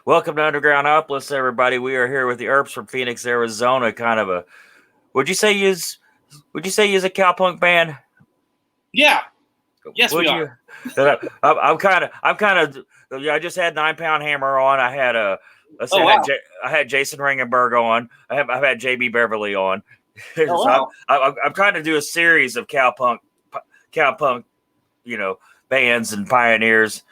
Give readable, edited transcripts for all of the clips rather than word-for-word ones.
Welcome to Undergroundopolis, everybody. We are here with the Earps from Phoenix, Arizona. Kind of a, would you say is a cowpunk band? Yeah. Yes, we are. I'm kind of. I just had 9 Pound Hammer on. I had I had Jason Ringenberg on. I've had JB Beverly on. So I'm trying to do a series of cowpunk, bands and pioneers,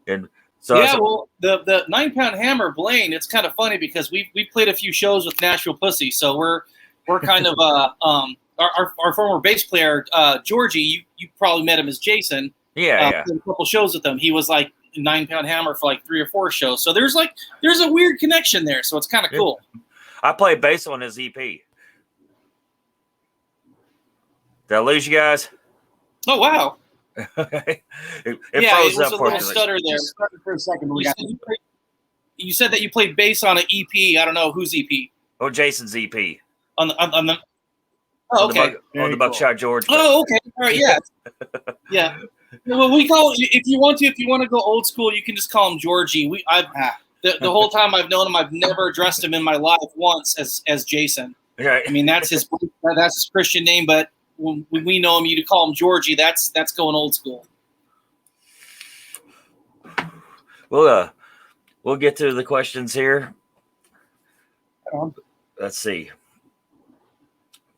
and so well, the 9 Pound Hammer, Blaine. It's kind of funny because we played a few shows with Nashville Pussy, so we're kind of our former bass player Georgie. You probably met him as Jason. Yeah. Did a couple shows with him. He was like 9 Pound Hammer for like 3 or 4 shows. So there's a weird connection there. So it's kind of cool. I played bass on his EP. Did I lose you guys? Oh wow. it froze up for a little stutter there. For a second, you said that you played bass on an EP. I don't know whose EP. Oh, Jason's EP. On the. Oh, okay. On the Buckshot George. Oh, okay. All right. Yeah. Yeah. Well, we call if you want to go old school, you can just call him Georgie. The whole time I've known him, I've never addressed him in my life once as Jason. Right. I mean, that's his Christian name, but when we know him, you call him Georgie. That's going old school. We'll get to the questions here. Let's see.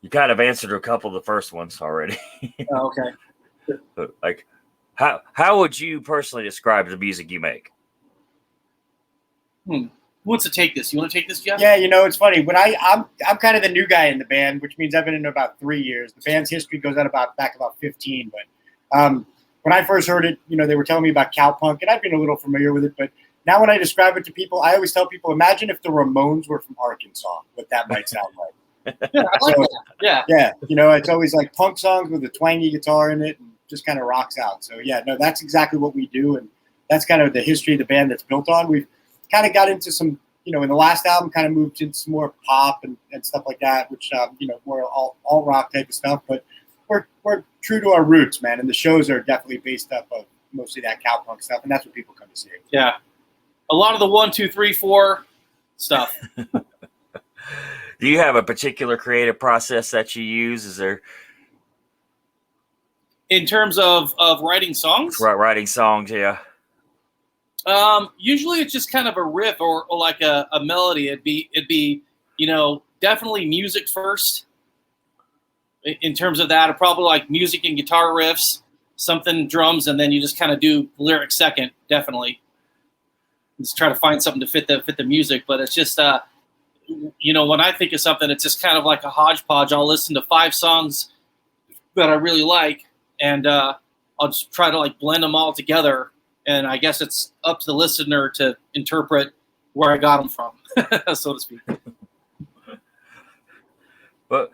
You kind of answered a couple of the first ones already. Oh, okay. Like, how would you personally describe the music you make? Who wants to take this? You want to take this, Jeff? Yeah, it's funny. When I'm kind of the new guy in the band, which means I've been in about 3 years. The band's history goes out back about 15. But when I first heard it, they were telling me about cowpunk, and I've been a little familiar with it. But now when I describe it to people, I always tell people, imagine if the Ramones were from Arkansas, what that might sound like. Yeah, I like that. Yeah. Yeah, it's always like punk songs with a twangy guitar in it and just kind of rocks out. So, yeah, no, that's exactly what we do, and that's kind of the history of the band that's built on. We've kind of got into some, in the last album, kind of moved into some more pop and stuff like that, which, more all rock type of stuff. But we're true to our roots, man, and the shows are definitely based up of mostly that cowpunk stuff, and that's what people come to see. Yeah. A lot of the 1, 2, 3, 4 stuff. Do you have a particular creative process that you use? Is there, in terms of writing songs? Writing songs, yeah. Usually it's just kind of a riff or like a melody. It'd be definitely music first. In terms of that, I'd probably like music and guitar riffs, something drums, and then you just kind of do lyrics second. Definitely, just try to find something to fit the music. But it's just when I think of something, it's just kind of like a hodgepodge. I'll listen to 5 songs that I really like, and I'll just try to like blend them all together. And I guess it's up to the listener to interpret where I got them from, so to speak. But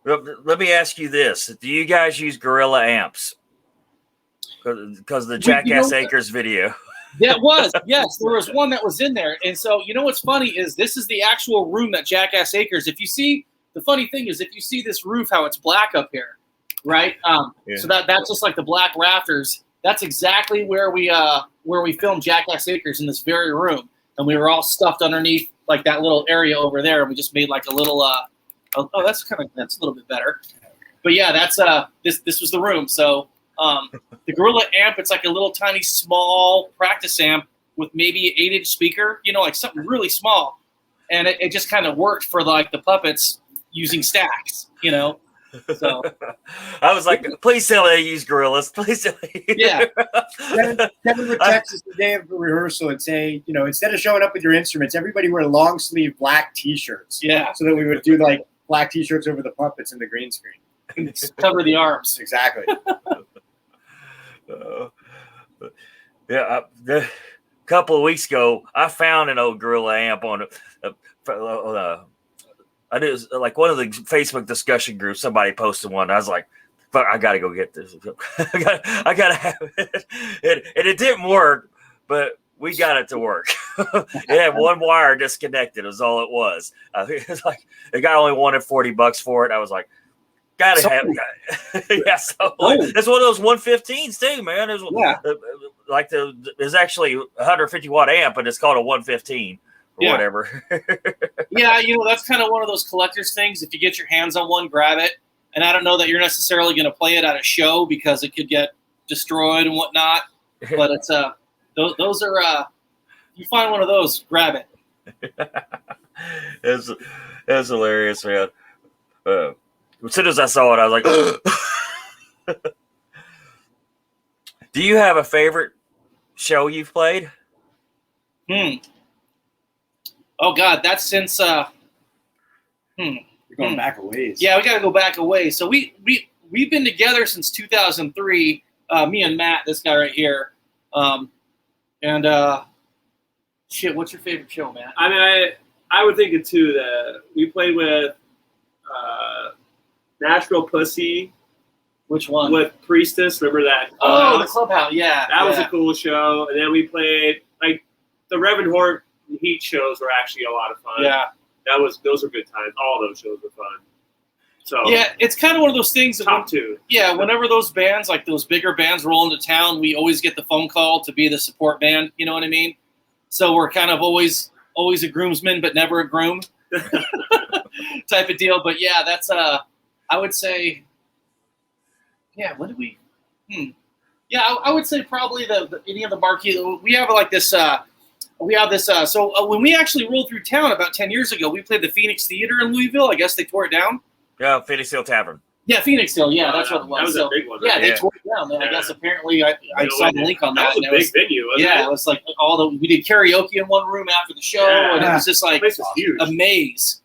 let me ask you this: do you guys use Gorilla amps? Because the Jackass Acres video. Yeah, it was. Yes, there was one that was in there. And so, what's funny is this is the actual room at Jackass Acres. If you see, the funny thing is if you see this roof, how it's black up here, right? So that's just like the black rafters. That's exactly where we filmed Jackass Acres, in this very room. And we were all stuffed underneath like that little area over there. And we just made like a little, that's a little bit better. But yeah, that's, this was the room. So, the Gorilla amp, it's like a little tiny small practice amp with maybe an 8-inch speaker, like something really small. And it just kind of worked for like the puppets using stacks, So I was like, please tell me they use Gorillas. Please tell me. Yeah. Kevin would text us the day of the rehearsal and say, instead of showing up with your instruments, everybody wear long sleeve black T-shirts. Yeah. So that we would do like black T-shirts over the puppets and the green screen. Cover the arms. Exactly. A couple of weeks ago, I found an old Gorilla amp on I knew it was like one of the Facebook discussion groups. Somebody posted one. I was like, "Fuck, I gotta go get this. I gotta have it." And it didn't work, but we got it to work. It had one wire disconnected. Is all it was. It was like the guy only wanted $40 for it. I was like, gotta have it. Yeah, so it's one of those 115s too, man. like there's actually 150 watt amp, but it's called a 115 or whatever. Yeah, that's kind of one of those collector's things. If you get your hands on one, grab it. And I don't know that you're necessarily going to play it at a show because it could get destroyed and whatnot. But it's those are you find one of those, grab it. It's hilarious, man. As soon as I saw it, I was like, do you have a favorite show you've played? Oh God, that's since You're going back a ways. Yeah, we got to go back a ways. So we've been together since 2003. Me and Matt, this guy right here, and shit. What's your favorite show, Matt? I mean, I would think it too. That we played with Nashville Pussy. Which one? With Priestess. Remember that? Oh, the Clubhouse. Yeah, that was a cool show. And then we played like the Reverend Hort Heat shows were actually a lot of fun. Yeah, those were good times. All those shows were fun. So yeah, it's kind of one of those things. Top two. Yeah, whenever those bands, like those bigger bands, roll into town, we always get the phone call to be the support band. You know what I mean? So we're kind of always a groomsman, but never a groom type of deal. But yeah, that's I would say, yeah. What did we? Yeah, I would say probably any of the marquee. We have like this. We have this. So when we actually rolled through town about 10 years ago, we played the Phoenix Theater in Louisville. I guess they tore it down. Yeah, Phoenix Hill Tavern. Yeah, Phoenix Hill. Yeah, that's what it was. That was a big one. Yeah, Right? they tore it down. I guess apparently I saw the link on that. That was a big venue. Wasn't Yeah, it? it was like we did karaoke in one room after the show, and it was just like the place was huge. a maze,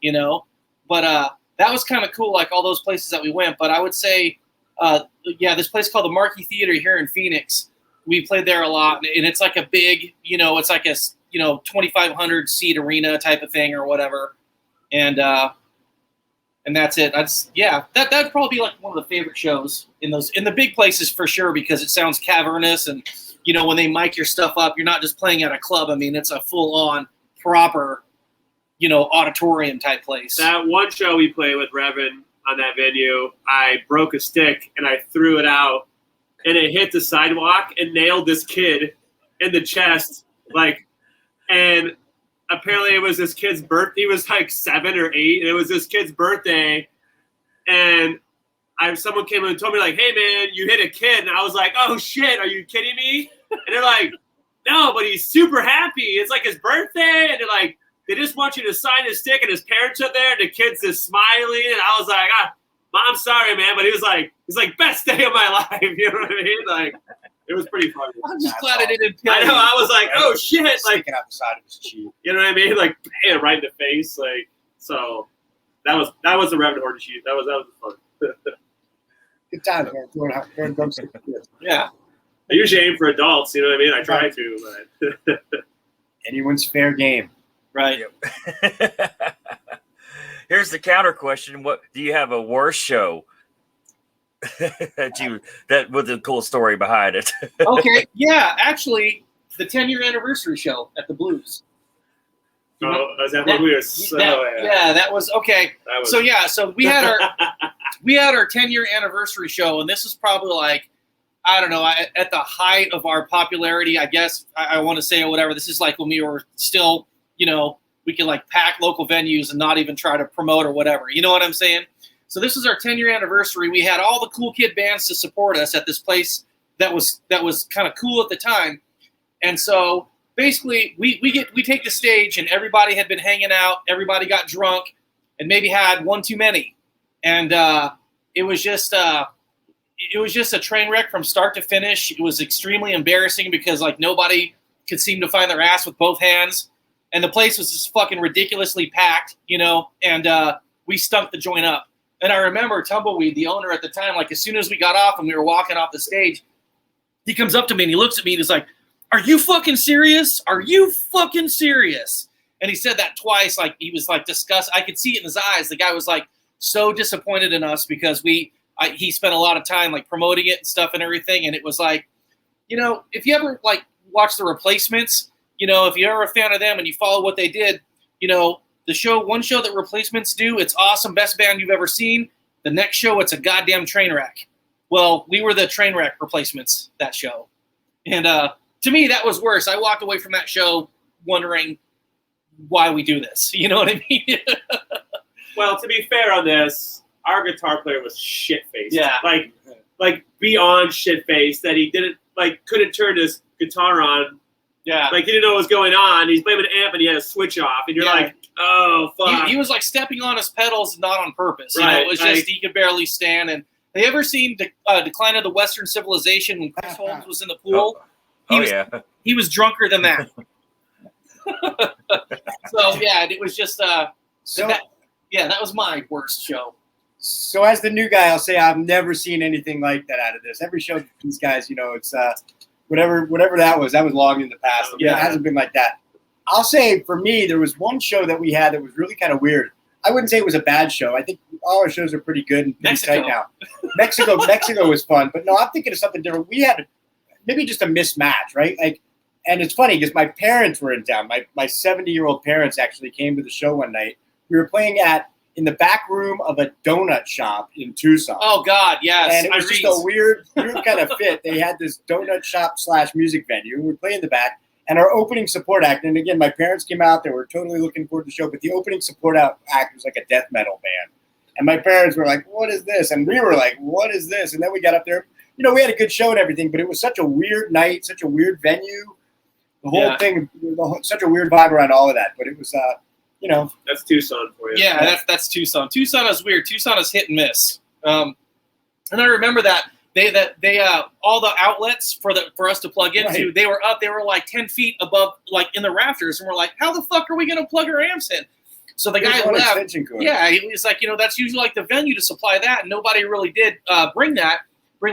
But that was kind of cool, like all those places that we went. But I would say, this place called the Marquee Theater here in Phoenix. We played there a lot, and it's like a big, it's like a 2,500 seat arena type of thing or whatever, and that's it. That'd probably be like one of the favorite shows in the big places for sure, because it sounds cavernous, and when they mic your stuff up, you're not just playing at a club. I mean, it's a full on proper, auditorium type place. That one show we played with Revan on that venue, I broke a stick and I threw it out, and it hit the sidewalk and nailed this kid in the chest, and apparently it was this kid's birthday. He was like 7 or 8, and it was this kid's birthday. And someone came in and told me, like, hey, man, you hit a kid. And I was like, oh, shit, are you kidding me? And they're like, no, but he's super happy. It's like his birthday. And they're like, they just want you to sign his stick, and his parents are there, and the kid's just smiling. And I was like, Mom, sorry, man. But he was like, best day of my life. You know what I mean? Like, it was pretty funny. I'm just glad it didn't kill I know. I was like, oh shit! Sticking out the side of his cheek. You know what I mean? Like, bam, right in the face. Like, so that was the Reverend Horde shoot. That was fun. Good time, man. Throwing drumsticks. Yeah. I usually aim for adults. You know what I mean? I try to, but Anyone's fair game. Right. Here's the counter question: what do you have a worse show that with a cool story behind it? Okay, yeah, actually, the 10-year anniversary show at the Blues. is that when we were? That was okay. So we had our 10-year anniversary show, and this is probably like, I don't know, at the height of our popularity, I guess I want to say, or whatever. This is like when we were still, we could like pack local venues and not even try to promote or whatever. You know what I'm saying? So this was our 10-year anniversary. We had all the cool kid bands to support us at this place that was kind of cool at the time. And so basically we take the stage, and everybody had been hanging out. Everybody got drunk and maybe had one too many. And it was just a train wreck from start to finish. It was extremely embarrassing because like nobody could seem to find their ass with both hands. And the place was just fucking ridiculously packed, and we stunk the joint up. And I remember Tumbleweed, the owner at the time, like as soon as we got off and we were walking off the stage, he comes up to me and he looks at me and he's like, are you fucking serious? Are you fucking serious? And he said that twice, like he was like disgusted. I could see it in his eyes. The guy was like so disappointed in us because he spent a lot of time like promoting it and stuff and everything. And it was like, if you ever like watch The Replacements, if you're ever a fan of them and you follow what they did, one show that Replacements do, it's awesome, best band you've ever seen. The next show, it's a goddamn train wreck. Well, we were the train wreck Replacements that show. And to me, that was worse. I walked away from that show wondering why we do this. You know what I mean? Well, to be fair on this, our guitar player was shit-faced. Yeah. Like beyond shit-faced that he couldn't turn his guitar on. Yeah. Like he didn't know what was going on. He's playing an amp and he had a switch off. And you're like, oh, fuck. He was like stepping on his pedals, not on purpose. You Right, know, it was just he could barely stand. And have you ever seen Decline of the Western Civilization when Chris Holmes was in the pool? He was drunker than that. So, yeah, it was just that was my worst show. So as the new guy, I'll say I've never seen anything like that out of this. Every show these guys, it's whatever that was long in the past. It hasn't been like that. I'll say for me, there was one show that we had that was really kind of weird. I wouldn't say it was a bad show. I think all our shows are pretty good and pretty tight now. Mexico was fun, but no, I'm thinking of something different. We had maybe just a mismatch, right? And it's funny because my parents were in town. My 70-year-old parents actually came to the show one night. We were playing in the back room of a donut shop in Tucson. Oh God, yes. And it was just a weird kind of fit. They had this donut shop / music venue. We were playing in the back. And our opening support act, and again, my parents came out. They were totally looking forward to the show. But the opening support act was like a death metal band. And my parents were like, what is this? And we were like, what is this? And then we got up there. We had a good show and everything, but it was such a weird night, such a weird venue. The whole thing, such a weird vibe around all of that. But it was, That's Tucson for you. Yeah, that's Tucson. Tucson is weird. Tucson is hit and miss. And I remember that they all the outlets for us to plug into, they were up. They were like 10 feet above, like in the rafters, and we're like, how the fuck are we gonna plug our amps in? So the guy left. Yeah, he was like, that's usually like the venue to supply that, and nobody really did bring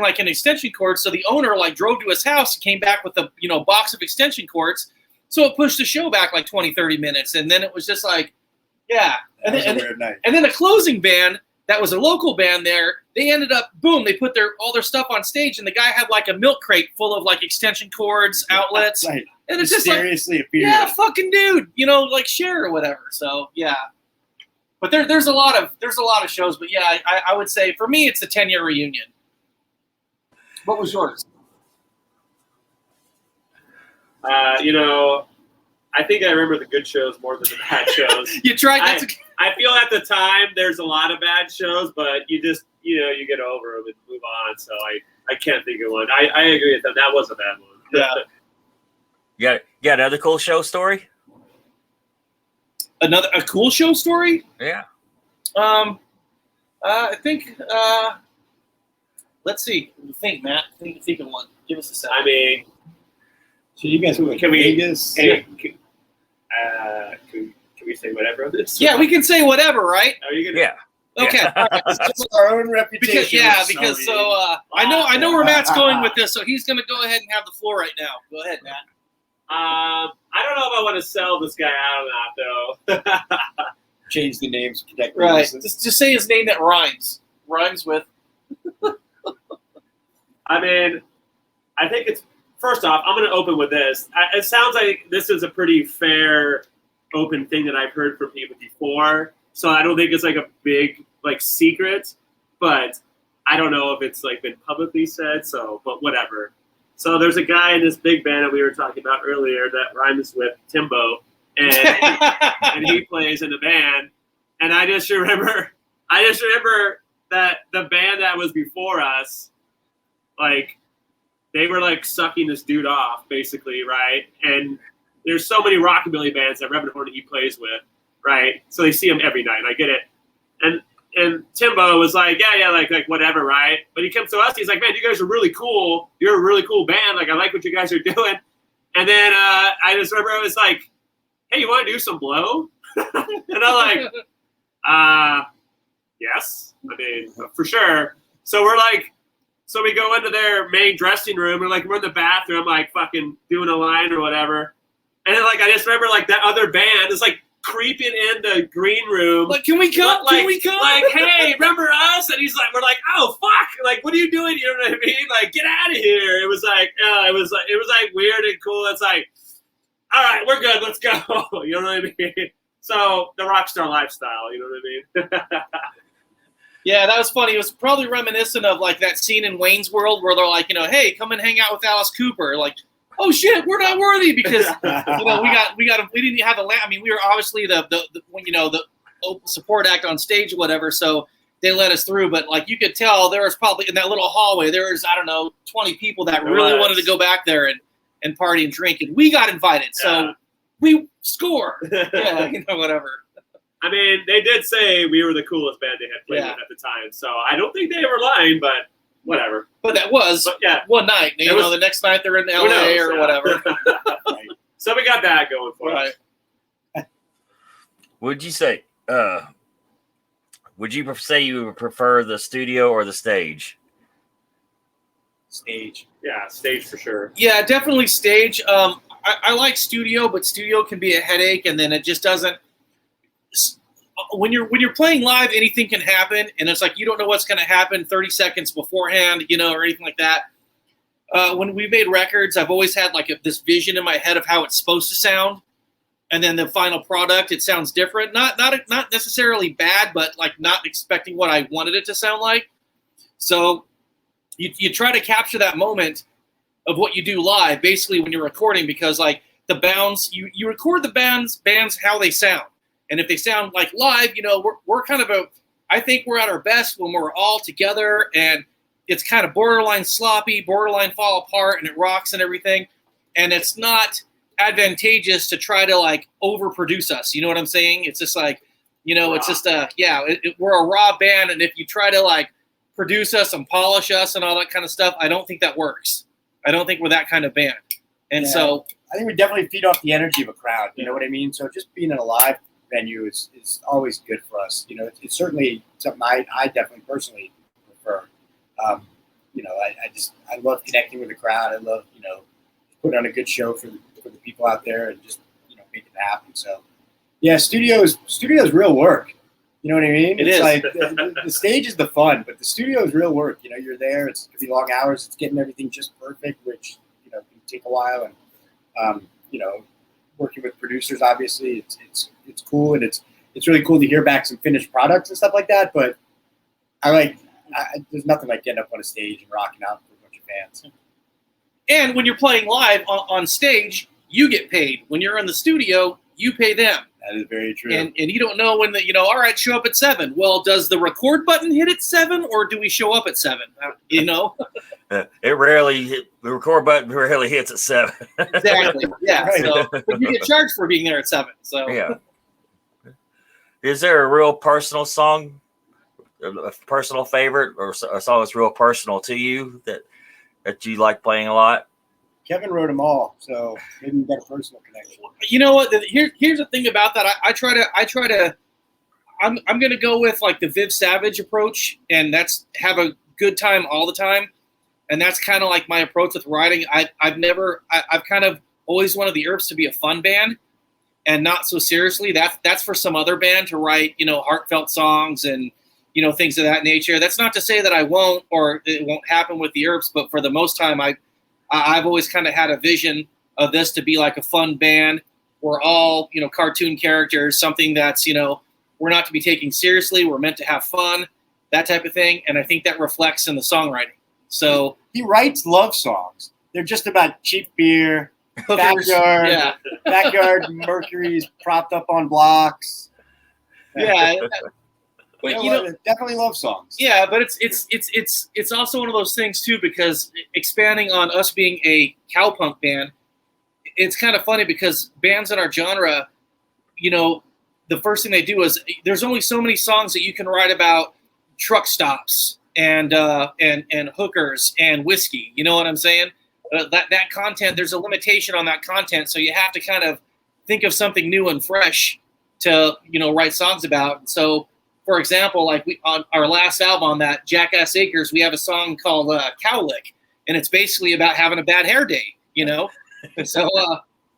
like an extension cord. So the owner like drove to his house, came back with a box of extension cords. So it pushed the show back like 20, 30 minutes, and then it was just like, yeah. And then the closing band, that was a local band there, they ended up, boom, they put all their stuff on stage, and the guy had like a milk crate full of like extension cords, outlets. Right. And it's just seriously like, appeared. yeah, fucking dude, like share or whatever. So yeah. But there's a lot of shows, but yeah, I would say for me it's the 10-year reunion. What was yours? I think I remember the good shows more than the bad shows. You tried. I feel at the time there's a lot of bad shows, but you just you get over them and move on. So I can't think of one. I agree with them. That was a bad one. Yeah. Yeah. Another cool show story. A cool show story? Yeah. I think. Let's see. Think, Matt. Think of one. Give us a second. I mean, so you guys were can we Vegas? Can we say whatever on this? Yeah, we can say whatever, right? Are you gonna? Yeah. Okay. All right. It's our own reputation. Because I know where Matt's going with this, so he's going to go ahead and have the floor right now. Go ahead, Matt. I don't know if I want to sell this guy out or not, though. Change the names. Protect the Right. innocence. Just say his name that rhymes. Rhymes with. I mean, I think it's first off. I'm going to open with this. It sounds like this is a pretty fair, open thing that I've heard from people before. So I don't think it's like a big secret, but I don't know if it's been publicly said. So, but whatever. So there's a guy in this big band that we were talking about earlier that rhymes with Timbo, and and he plays in the band. And I just remember that the band that was before us, they were sucking this dude off, basically, right? And there's so many rockabilly bands that Reverend Hornet he plays with, right? So they see him every night. I get it. And Timbo was like, yeah, whatever, right? But he comes to us. He's like, man, you guys are really cool. You're a really cool band. I like what you guys are doing. And then I just remember I was like, hey, you want to do some blow? And I'm like, yes. I mean, for sure. So so we go into their main dressing room. And we're in the bathroom, fucking doing a line or whatever. And then I just remember that other band is creeping in the green room. Can we come? Can we come? Hey, remember us? And he's we're oh fuck! What are you doing? You know what I mean? Get out of here! It was it was weird and cool. It's all right, we're good. Let's go. You know what I mean? So the rock star lifestyle. You know what I mean? Yeah, that was funny. It was probably reminiscent of that scene in Wayne's World where they're hey, come and hang out with Alice Cooper. oh shit, we're not worthy because we didn't have the I mean, we were obviously the support act on stage or whatever, so they let us through. But like you could tell, there was probably in that little hallway there was, I don't know, 20 people that really wanted to go back there and party and drink, and we got invited, so we score. Yeah, whatever. I mean, they did say we were the coolest band they had played with at the time, so I don't think they were lying, but whatever. But that was one night. The next night they're in LA or whatever. Right. So we got that going for us. Would you say you would prefer the studio or the stage? Stage. Yeah, stage for sure. Yeah, definitely stage. I like studio, but studio can be a headache, and then it just doesn't. When you're playing live, anything can happen, and it's like you don't know what's going to happen 30 seconds beforehand, or anything like that. When we made records, I've always had like this vision in my head of how it's supposed to sound, and then the final product, it sounds different. Not necessarily bad, but like not expecting what I wanted it to sound like. So you try to capture that moment of what you do live, basically when you're recording, because like the bounds, you record the bands how they sound. And if they sound like live, we're kind of I think we're at our best when we're all together and it's kind of borderline sloppy, borderline fall apart, and it rocks and everything. And it's not advantageous to try to like overproduce us. You know what I'm saying? It's just like, it's just we're a raw band. And if you try to like produce us and polish us and all that kind of stuff, I don't think that works. I don't think we're that kind of band. And so I think we definitely feed off the energy of a crowd. You know what I mean? So just being in a live venue is always good for us. It's certainly something I definitely personally prefer. I love connecting with the crowd. I love, putting on a good show for the people out there and just, make it happen. So yeah, studio is real work. You know what I mean? It's like the stage is the fun, but the studio is real work. You're there. It could be long hours. It's getting everything just perfect, which, can take a while. And, working with producers, obviously, it's cool, and it's really cool to hear back some finished products and stuff like that. But there's nothing like getting up on a stage and rocking out for a bunch of fans. And when you're playing live on stage, you get paid. When you're in the studio, you pay them. That is very true. And you don't know when all right, show up at 7. Well, does the record button hit at 7, or do we show up at 7? The record button rarely hits at 7. Exactly. Yeah. Right. So, but you get charged for being there at 7. So yeah. Is there a real personal song, a personal favorite, or a song that's real personal to you that you like playing a lot? Kevin wrote them all, so maybe we got a personal connection. You know what? Here's the thing about that. I try to. I'm going to go with like the Viv Savage approach, and that's have a good time all the time, and that's kind of like my approach with writing. I've kind of always wanted the Earps to be a fun band, and not so seriously. That's for some other band to write, heartfelt songs and things of that nature. That's not to say that I won't, or it won't happen with the Earps, but for the most time, I've always kind of had a vision of this to be like a fun band. We're all, cartoon characters, something that's, we're not to be taken seriously. We're meant to have fun, that type of thing. And I think that reflects in the songwriting. So he writes love songs. They're just about cheap beer, hookers, backyard Mercury's propped up on blocks. Yeah. But definitely love songs. Yeah, but it's also one of those things too, because expanding on us being a cowpunk band, it's kind of funny because bands in our genre, the first thing they do is there's only so many songs that you can write about truck stops and hookers and whiskey. You know what I'm saying? That content, there's a limitation on that content, so you have to kind of think of something new and fresh to write songs about. So, for example, like on our last album on that Jackass Acres, we have a song called Cowlick, and it's basically about having a bad hair day, So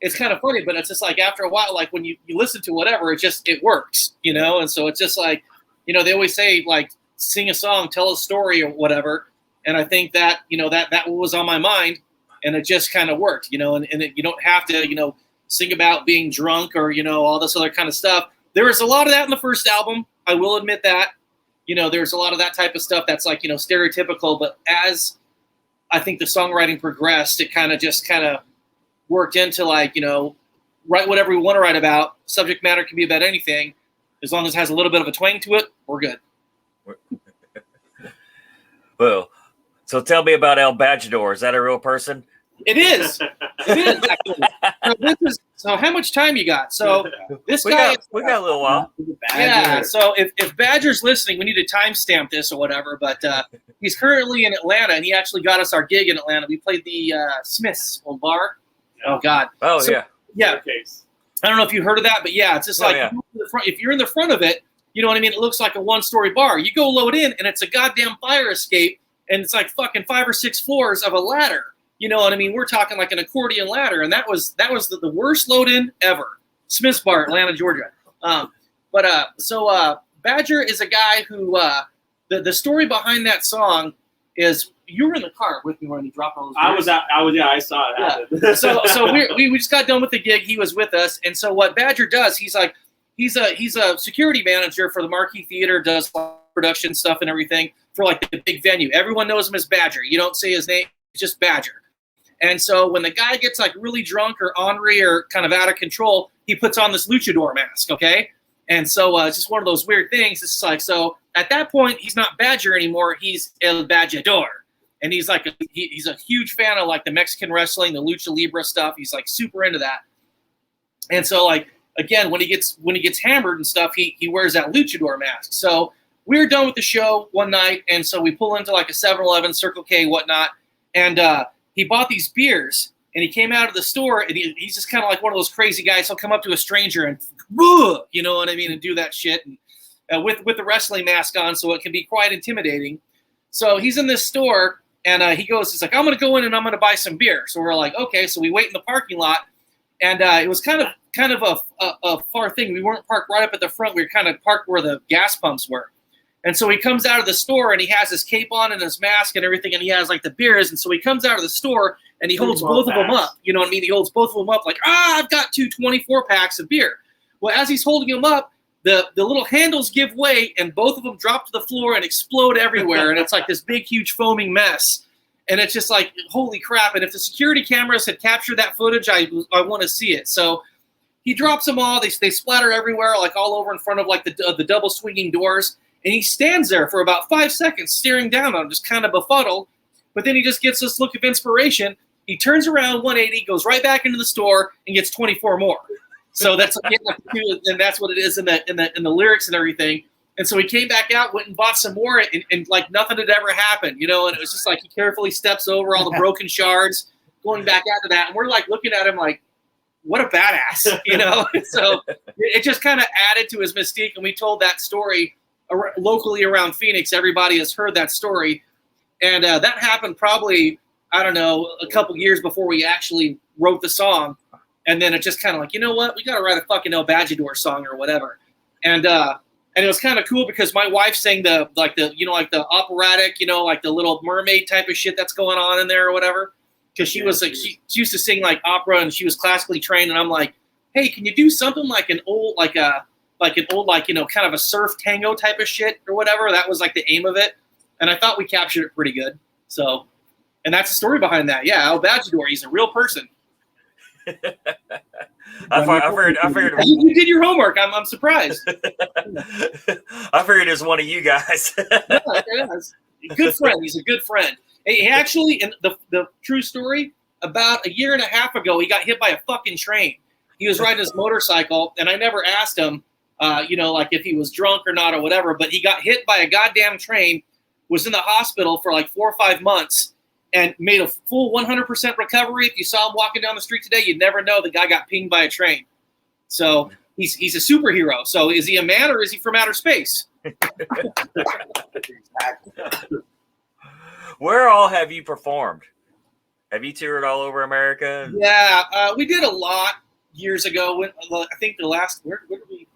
it's kind of funny, but it's just like after a while, like when you listen to whatever, it works, And so it's just like, they always say like sing a song, tell a story or whatever. And I think that, that was on my mind, and it just kind of worked, and you don't have to, sing about being drunk or, all this other kind of stuff. There was a lot of that in the first album. I will admit that, there's a lot of that type of stuff that's like, stereotypical. But as I think the songwriting progressed, it kind of worked into like, write whatever we want to write about. Subject matter can be about anything. As long as it has a little bit of a twang to it, we're good. Well, so tell me about El Bajador. Is that a real person? It is. It is, actually. So how much time you got? So this guy... We got a little while. Yeah, so if Badger's listening, we need to timestamp this or whatever, but he's currently in Atlanta, and he actually got us our gig in Atlanta. We played the Smith's old bar. Oh, God. Oh, so, yeah. Yeah. I don't know if you heard of that, but yeah, it's just like if you're in the front of it, you know what I mean? It looks like a one-story bar. You go load in, and it's a goddamn fire escape, and it's like fucking 5 or 6 floors of a ladder. You know what I mean? We're talking like an accordion ladder, and that was the worst load-in ever. Smith's Bar, Atlanta, Georgia. So Badger is a guy who the story behind that song is you were in the car with me when he dropped all those. I saw it happen. So we just got done with the gig. He was with us, and so what Badger does, he's a security manager for the Marquee Theater, does production stuff and everything for like the big venue. Everyone knows him as Badger. You don't say his name; it's just Badger. And so when the guy gets like really drunk or ornery or kind of out of control, he puts on this luchador mask, okay? And so it's just one of those weird things. It's like, so at that point, he's not Badger anymore. He's El Bajador. And he's like, he's a huge fan of like the Mexican wrestling, the lucha libre stuff. He's like super into that. And so like, again, when he gets hammered and stuff, he wears that luchador mask. So we were done with the show one night. And so we pull into like a 7-Eleven, Circle K, whatnot. And he bought these beers, and he came out of the store, and he's just kind of like one of those crazy guys. He'll come up to a stranger and, you know what I mean, and do that shit, and with the wrestling mask on, so it can be quite intimidating. So he's in this store, and he's like, I'm going to go in and I'm going to buy some beer. So we're like, okay. So we wait in the parking lot, and it was kind of a far thing. We weren't parked right up at the front. We were kind of parked where the gas pumps were. And so he comes out of the store, and he has his cape on and his mask and everything, and he has like the beers. And so he comes out of the store, and he holds both of them up. You know what I mean? He holds both of them up like, I've got 2 24-packs of beer. Well, as he's holding them up, the little handles give way, and both of them drop to the floor and explode everywhere. And it's like this big, huge foaming mess. And it's just like, holy crap. And if the security cameras had captured that footage, I want to see it. So he drops them all. They splatter everywhere, like all over in front of like the double swinging doors. And he stands there for about 5 seconds staring down on him, just kind of befuddled. But then he just gets this look of inspiration. He turns around 180, goes right back into the store, and gets 24 more. So that's and that's what it is in the lyrics and everything. And so he came back out, went and bought some more, and like nothing had ever happened, you know. And it was just like he carefully steps over all the broken shards, going back after that. And we're like looking at him like, what a badass, you know. So it just kind of added to his mystique. And we told that story locally around Phoenix. Everybody has heard that story, and that happened probably, I don't know, a couple years before we actually wrote the song. And then it just kind of like, you know what, we got to write a fucking El Bajador song or whatever. And it was kind of cool because my wife sang the operatic, you know, like the Little Mermaid type of shit that's going on in there or whatever. Because she was like, she used to sing like opera, and she was classically trained. And I'm like, hey, can you do something like an old, you know, kind of a surf tango type of shit or whatever? That was like the aim of it. And I thought we captured it pretty good. So, and that's the story behind that. Yeah, El Bajador, he's a real person. I figured you did your homework. I'm surprised. I figured it was one of you guys. Yeah, good friend. He's a good friend. He actually, in the true story, about 1.5 years ago, he got hit by a fucking train. He was riding his motorcycle, and I never asked him, you know, like if he was drunk or not or whatever, but he got hit by a goddamn train, was in the hospital for like 4 or 5 months, and made a full 100% recovery. If you saw him walking down the street today, you'd never know the guy got pinged by a train. So he's a superhero. So is he a man or is he from outer space? Where all have you performed? Have you toured all over America? Yeah, we did a lot years ago. I think the last, where did we?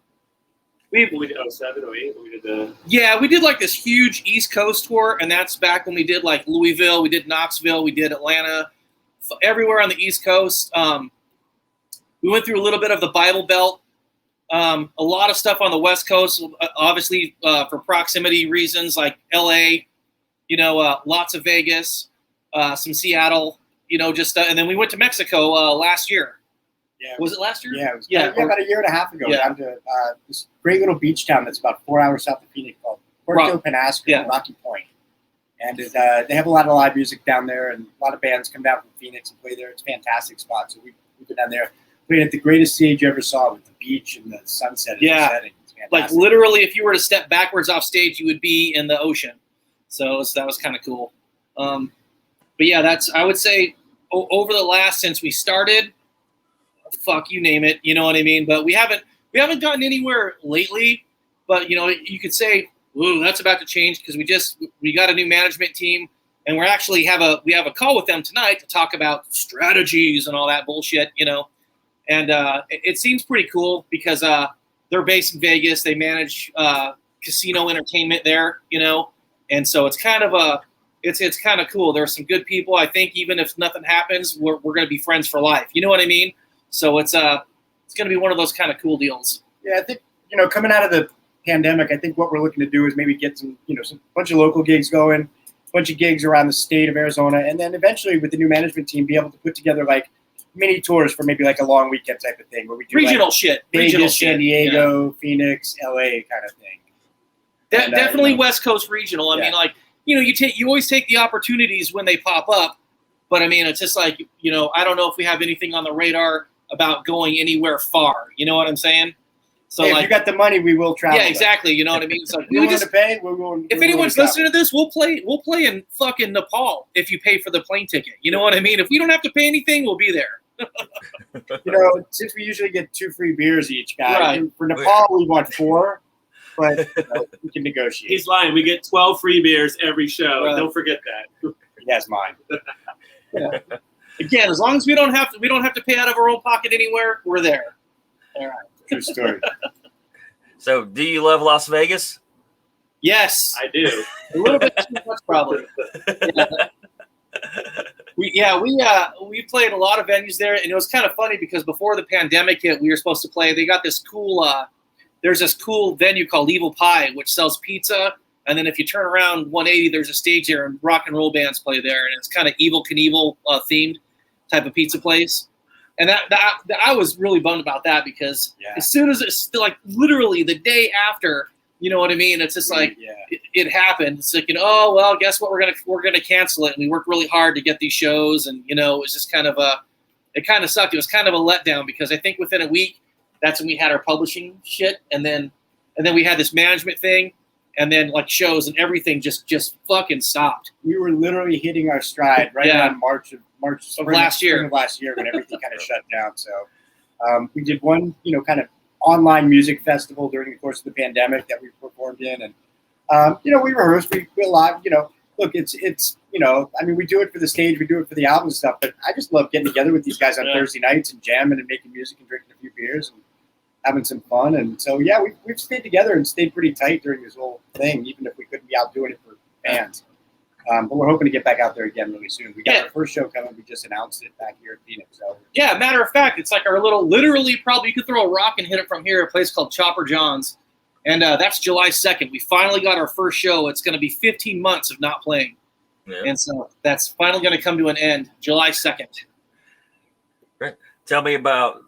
We did 07, 08. We did the. Yeah, we did like this huge East Coast tour, and that's back when we did like Louisville, we did Knoxville, we did Atlanta, everywhere on the East Coast. We went through a little bit of the Bible Belt, a lot of stuff on the West Coast, obviously for proximity reasons, like LA, you know, lots of Vegas, some Seattle, just and then we went to Mexico last year. Yeah, Was it last year? Yeah, it was Yeah. about a year and a half ago. Yeah. Down to this great little beach town that's about 4 hours south of Phoenix called Puerto Penasco, Yeah. Rocky Point. And they have a lot of live music down there, and a lot of bands come down from Phoenix and play there. It's a fantastic spot. So we've been down there, played at the greatest stage you ever saw with the beach and the sunset. Yeah. Setting. It's fantastic. Like literally, if you were to step backwards off stage, you would be in the ocean. So that was kind of cool. But yeah, I would say over the last, since we started, fuck, you name it, you know what I mean? But we haven't gotten anywhere lately, but you could say, ooh, that's about to change because we got a new management team, and we have a call with them tonight to talk about strategies and all that bullshit, and it seems pretty cool because they're based in Vegas. They manage casino entertainment there, and so it's kind of it's kind of cool. There's some good people. I think even if nothing happens, we're going to be friends for life. You know what I mean? So it's going to be one of those kind of cool deals. Yeah, I think coming out of the pandemic, I think what we're looking to do is maybe get some bunch of local gigs going, a bunch of gigs around the state of Arizona, and then eventually with the new management team, be able to put together like mini tours for maybe like a long weekend type of thing where we do regional shit, Vegas, San Diego, Phoenix, LA kind of thing. Definitely West Coast regional. I mean, like you always take the opportunities when they pop up, but I mean it's just like I don't know if we have anything on the radar about going anywhere far. You know what I'm saying? So hey, if you got the money, we will travel. Yeah, exactly. You know what I mean? So we want to pay. If anyone's listening to this, we'll play in fucking Nepal if you pay for the plane ticket. You know what I mean? If we don't have to pay anything, we'll be there. Since we usually get 2 free beers each guy, right. For Nepal we want 4, but we can negotiate. He's lying. We get 12 free beers every show. Right. Don't forget that. He has mine. Yeah. Again, as long as we don't have to pay out of our own pocket anywhere, we're there. All right. True story. So, do you love Las Vegas? Yes, I do. A little bit too much, probably. Yeah. We played a lot of venues there, and it was kind of funny because before the pandemic hit, we were supposed to play. They got this cool. There's this cool venue called Evil Pie, which sells pizza, and then if you turn around 180, there's a stage there, and rock and roll bands play there, and it's kind of Evel Knievel themed type of pizza place. And that I was really bummed about that because as soon as it's like literally the day after, you know what I mean? It's just like it happened. It's like oh well, guess what? We're gonna cancel it. And we worked really hard to get these shows, and it was just kind of it kind of sucked. It was kind of a letdown because I think within a week, that's when we had our publishing shit, and then we had this management thing, and then like shows and everything just fucking stopped. We were literally hitting our stride around March of last year when everything kind of shut down. So we did one, kind of online music festival during the course of the pandemic that we performed in, and we rehearsed, we live. Look, it's I mean, we do it for the stage, we do it for the album and stuff, but I just love getting together with these guys on Thursday nights and jamming and making music and drinking a few beers and having some fun. And so we've stayed together and stayed pretty tight during this whole thing, even if we couldn't be out doing it for fans. But we're hoping to get back out there again really soon. We got our first show coming. We just announced it back here in Phoenix. So matter of fact, it's like our little, literally probably you could throw a rock and hit it from here, a place called Chopper John's. And that's July 2nd. We finally got our first show. It's going to be 15 months of not playing. Yeah. And so that's finally going to come to an end, July 2nd. Right. Tell me about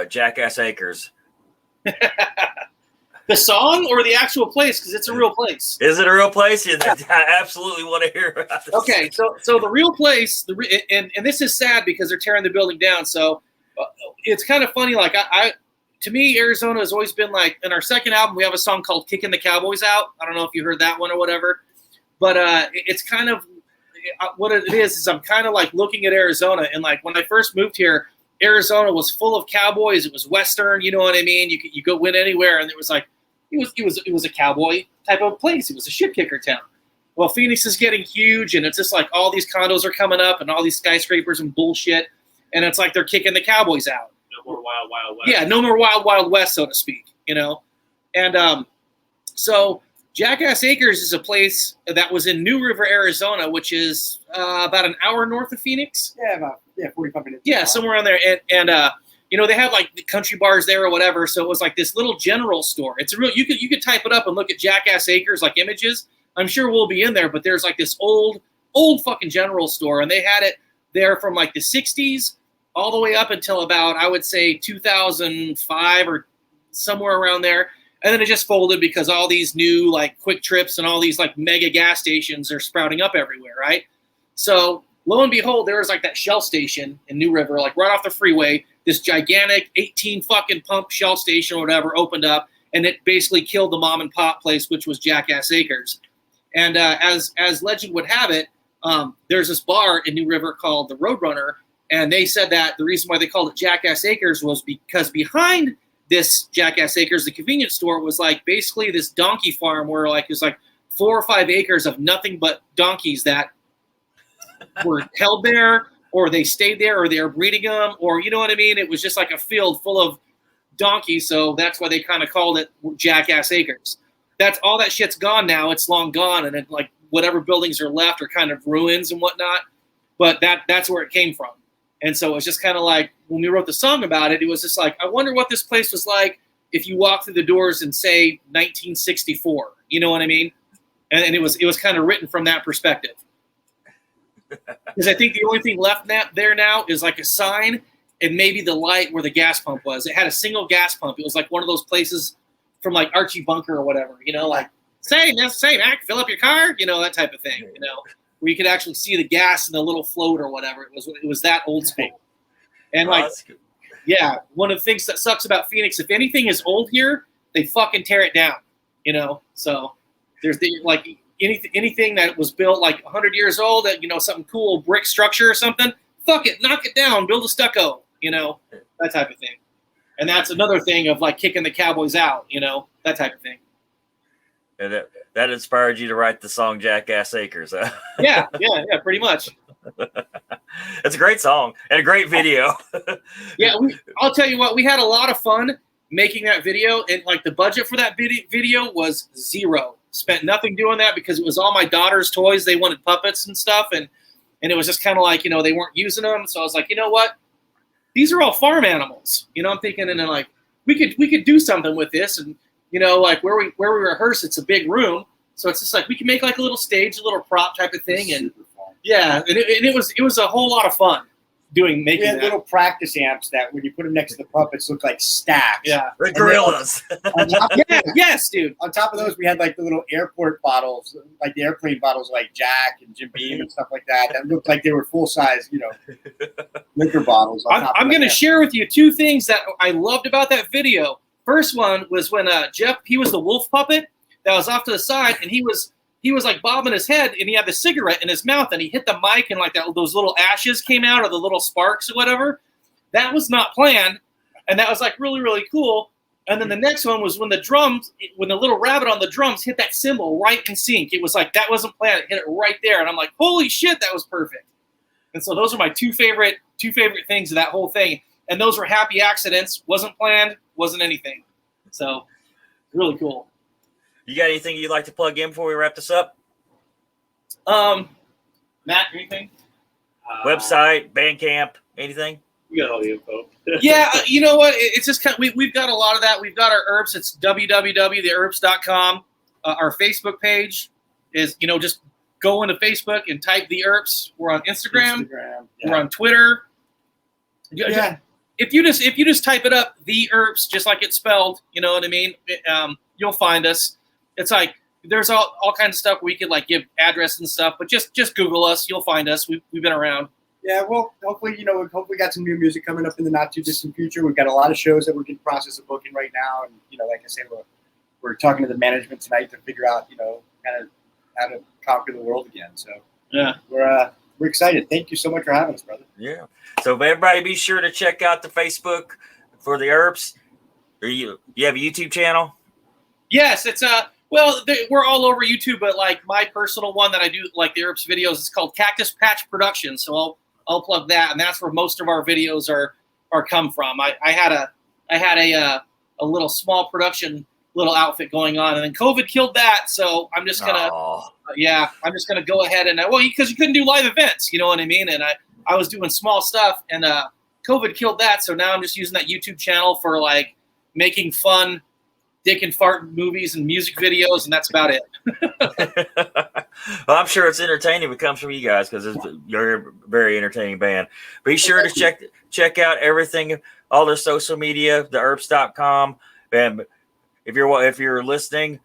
Jackass Acres. The song or the actual place? Because it's a real place. Is it a real place? I absolutely want to hear about this. Okay, so the real place, and this is sad because they're tearing the building down. So it's kind of funny. Like to me, Arizona has always been like. In our second album, we have a song called "Kicking the Cowboys Out." I don't know if you heard that one or whatever, but it's kind of what it is I'm kind of like looking at Arizona, and like when I first moved here, Arizona was full of cowboys. It was Western, you know what I mean? You go win anywhere, and it was like. It was a cowboy type of place. It was a shit kicker town. Well, Phoenix is getting huge, and it's just like all these condos are coming up and all these skyscrapers and bullshit, and it's like they're kicking the cowboys out. No more Wild Wild West. Yeah, no more Wild West, so to speak. And so Jackass Acres is a place that was in New River, Arizona, which is about an hour north of Phoenix. Yeah, about 45 minutes. Yeah, somewhere around there, and they have like the country bars there or whatever. So it was like this little general store. It's a real. You could type it up and look at Jackass Acres like images. I'm sure we'll be in there, but there's like this old fucking general store, and they had it there from like the 60s all the way up until about, I would say, 2005 or somewhere around there. And then it just folded because all these new like Quick Trips and all these like mega gas stations are sprouting up everywhere, right? So lo and behold, there was like that Shell station in New River, like right off the freeway. This gigantic 18 fucking pump Shell station or whatever opened up, and it basically killed the mom and pop place, which was Jackass Acres. And as legend would have it, there's this bar in New River called the Roadrunner, and they said that the reason why they called it Jackass Acres was because behind this Jackass Acres, the convenience store, was like basically this donkey farm where like there's like 4 or 5 acres of nothing but donkeys that were held there, or they stayed there, or they were breeding them, or you know what I mean? It was just like a field full of donkeys, so that's why they kind of called it Jackass Acres. That's all that shit's gone now. It's long gone, and it, like whatever buildings are left are kind of ruins and whatnot. But that's where it came from. And so it's just kind of like when we wrote the song about it, it was just like, I wonder what this place was like if you walk through the doors in, say, 1964. You know what I mean? And it was kind of written from that perspective. Because I think the only thing left there now is like a sign and maybe the light where the gas pump was. It had a single gas pump. It was like one of those places from like Archie Bunker or whatever, you know, like, say, Mac, fill up your car, you know, that type of thing, you know, where you could actually see the gas in the little float or whatever. It was that old school. And like, yeah, one of the things that sucks about Phoenix, if anything is old here, they fucking tear it down, you know? So there's like anything that was built like 100 years old, that, you know, something cool, brick structure or something, fuck it, knock it down, build a stucco, you know, that type of thing. And that's another thing of like kicking the Cowboys out, you know, that type of thing. And that inspired you to write the song Jackass Acres, huh? Yeah, pretty much. It's a great song and a great video. Yeah, I'll tell you what, we had a lot of fun making that video, and like the budget for that video was zero. Spent nothing doing that because it was all my daughter's toys. They wanted puppets and stuff, and it was just kind of like, you know, they weren't using them. So I was like, you know what? These are all farm animals. You know, I'm thinking, and then like we could do something with this, and you know, like where we rehearse, it's a big room, so it's just like we can make like a little stage, a little prop type of thing, and yeah, and it was a whole lot of fun making we had that. little practice amps that when you put them next to the puppets look like stacks. Yeah, The gorillas. yes, dude. On top of those, we had like the little airport bottles, like the airplane bottles, like Jack and Jim Beam and stuff like that. That looked like they were full size, you know, liquor bottles. I'm going to share with you 2 things that I loved about that video. First one was when Jeff, he was the wolf puppet that was off to the side, and he was like bobbing his head, and he had the cigarette in his mouth, and he hit the mic, and like those little ashes came out, or the little sparks or whatever. That was not planned, and that was like really, really cool. And then the next one was when the little rabbit on the drums hit that cymbal right in sync. It was like, that wasn't planned. It hit it right there, and I'm like, holy shit, that was perfect. And so those are my two favorite things of that whole thing. And those were happy accidents. Wasn't planned, wasn't anything. So really cool. You got anything you'd like to plug in before we wrap this up? Matt, anything? Website, Bandcamp, anything? You got all the info. Yeah, you know what? It's just kind of, we've got a lot of that. We've got our Earps. It's www.theearps.com. Our Facebook page is, you know, just go into Facebook and type The Earps. We're on Instagram. Yeah. We're on Twitter. Yeah. If you just type it up, The Earps, just like it's spelled, you know what I mean? You'll find us. It's like there's all kinds of stuff where we could like give address and stuff, but just Google us. You'll find us. We've been around. Yeah, well, hopefully, you know, we got some new music coming up in the not too distant future. We've got a lot of shows that we're in the process of booking right now, and you know, like I said, we're talking to the management tonight to figure out, you know, kind of how to conquer the world again. So yeah, we're excited. Thank you so much for having us, brother. Yeah. So everybody, be sure to check out the Facebook for the Earps. You have a YouTube channel? Yes, it's well, we're all over YouTube, but like my personal one that I do like the Earps videos is called Cactus Patch Productions. So I'll plug that, and that's where most of our videos are come from. I had a little small production little outfit going on, and then COVID killed that. So I'm just gonna I'm just gonna go ahead and because you couldn't do live events, you know what I mean? And I was doing small stuff, and COVID killed that. So now I'm just using that YouTube channel for like making fun dick and fart movies and music videos, and that's about it. Well, I'm sure it's entertaining if it comes from you guys because you're a very entertaining band. Be sure to check out everything, all their social media, theearps.com. And if you're listening,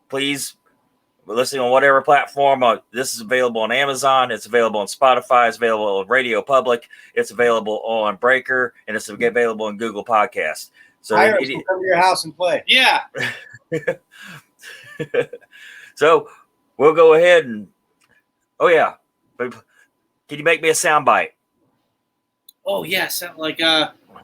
please listen on whatever platform. This is available on Amazon. It's available on Spotify. It's available on Radio Public. It's available on Breaker, and it's available on Google Podcast. So Earps will come to your house and play. Yeah. So we'll go ahead and can you make me a soundbite? Oh yes, like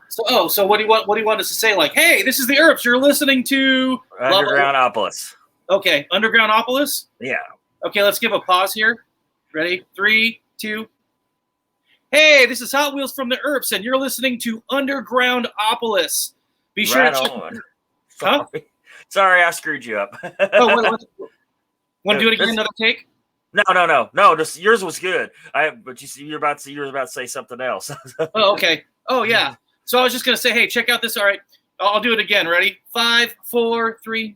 So what do you want us to say? Like, hey, this is the Earps. You're listening to Undergroundopolis. Okay, Undergroundopolis. Yeah. Okay, let's give a pause here. Ready? 3, 2. Hey, this is Hot Wheels from the Earps, and you're listening to Undergroundopolis. Be sure to check. Huh? Sorry, I screwed you up. Want to do it again? Another take? No. Just yours was good. But you're about to say something else. Oh, okay. Oh, yeah. So I was just gonna say, hey, check out this. All right, I'll do it again. Ready? 5, 4, 3.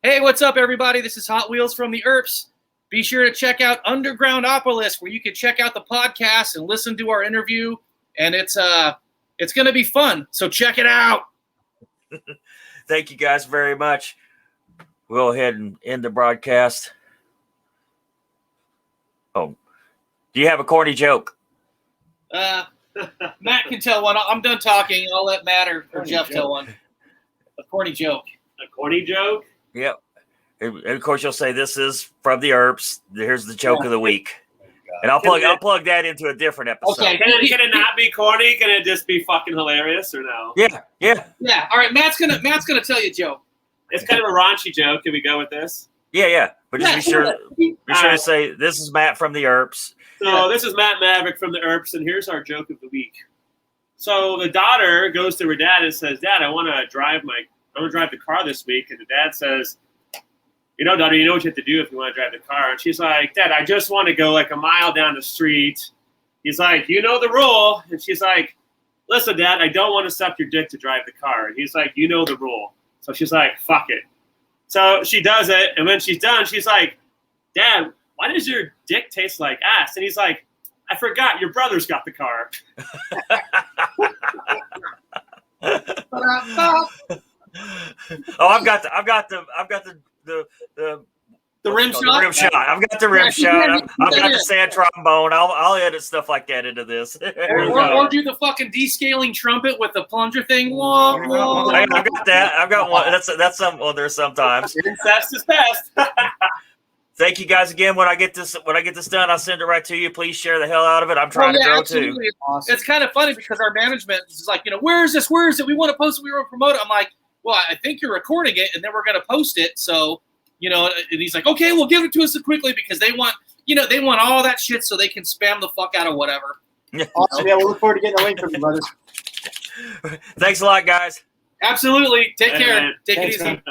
Hey, what's up, everybody? This is Hot Wheels from the Earps. Be sure to check out Undergroundopolis, where you can check out the podcast and listen to our interview. And it's gonna be fun. So check it out. Thank you guys very much. We'll go ahead and end the broadcast. Oh, do you have a corny joke? Matt can tell one. I'm done talking. I'll let Matt or Jeff tell one. A corny joke. A corny joke? Yep. And of course, you'll say this is from the Earps. Here's the joke of the week. And I'll plug that into a different episode. Okay. Can it not be corny? Can it just be fucking hilarious or no? Yeah. All right. Matt's gonna tell you a joke. It's kind of a raunchy joke. Can we go with this? Yeah. But just be sure to say this is Matt from the Earps. So this is Matt Maverick from the Earps, and here's our joke of the week. So the daughter goes to her dad and says, "Dad, I want to drive the car this week." And the dad says, "Daughter, you know what you have to do if you want to drive the car." And she's like, "Dad, I just want to go like a mile down the street." He's like, "You know the rule." And she's like, "Listen, Dad, I don't want to suck your dick to drive the car." And he's like, "You know the rule." So she's like, "Fuck it." So she does it. And when she's done, she's like, "Dad, why does your dick taste like ass?" And he's like, "I forgot, your brother's got the car." I've got the rim shot. The rim shot. I've got the rim shot. I've got the sad trombone. I'll edit stuff like that into this. Or do the fucking descaling trumpet with the plunger thing. I've got that. I've got one. That's some. Well, there's sometimes. Incest is best. Thank you guys again. When I get this done, I'll send it right to you. Please share the hell out of it. I'm trying to grow absolutely. too. Awesome. It's kind of funny because our management is like, where is this? Where is it? We want to post it. We want to promote it. I'm like, well, I think you're recording it, and then we're going to post it. So, and he's like, okay, well, give it to us quickly because they want all that shit so they can spam the fuck out of whatever. Awesome. Yeah, we'll look forward to getting a link from you, brothers. Thanks a lot, guys. Absolutely. Take care. Man. Take Thanks, it easy. man.